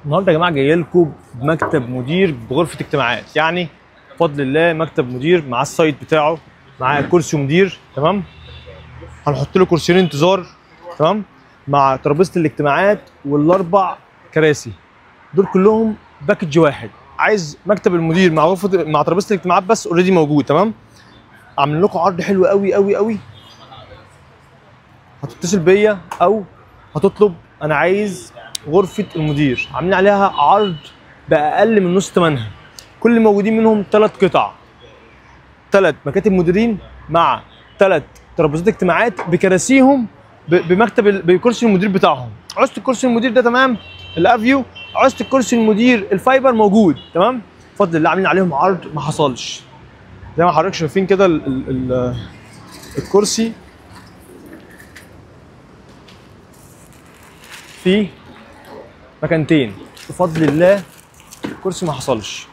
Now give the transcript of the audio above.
النهارده يا جماعه جاي لكم بمكتب مدير بغرفه اجتماعات، يعني بفضل الله مكتب مدير مع السايت بتاعه، مع كرسي مدير. تمام، هنحط له كرسيين انتظار، تمام، مع ترابيزه الاجتماعات والاربع كراسي دول كلهم باكج واحد. عايز مكتب المدير مع غرفه مع ترابيزه الاجتماعات بس اوريدي موجود. تمام، عاملين لكم عرض حلو قوي قوي قوي. هتتصل بيا او هتطلب انا عايز غرفه المدير، عاملين عليها عرض باقل من نص ثمنها. كل اللي موجودين منهم ثلاث قطع، ثلاث مكاتب مديرين مع ثلاث ترابيزات اجتماعات بكراسيهم، بكرسي المدير بتاعهم. عوزت الكرسي المدير ده تمام الافيو، عوزت الكرسي المدير الفايبر موجود. تمام، بفضل الله عاملين عليهم عرض ما حصلش. زي ما حضرتك شايفين كده الكرسي فيه مكانتين، بفضل الله الكرسي ما حصلش.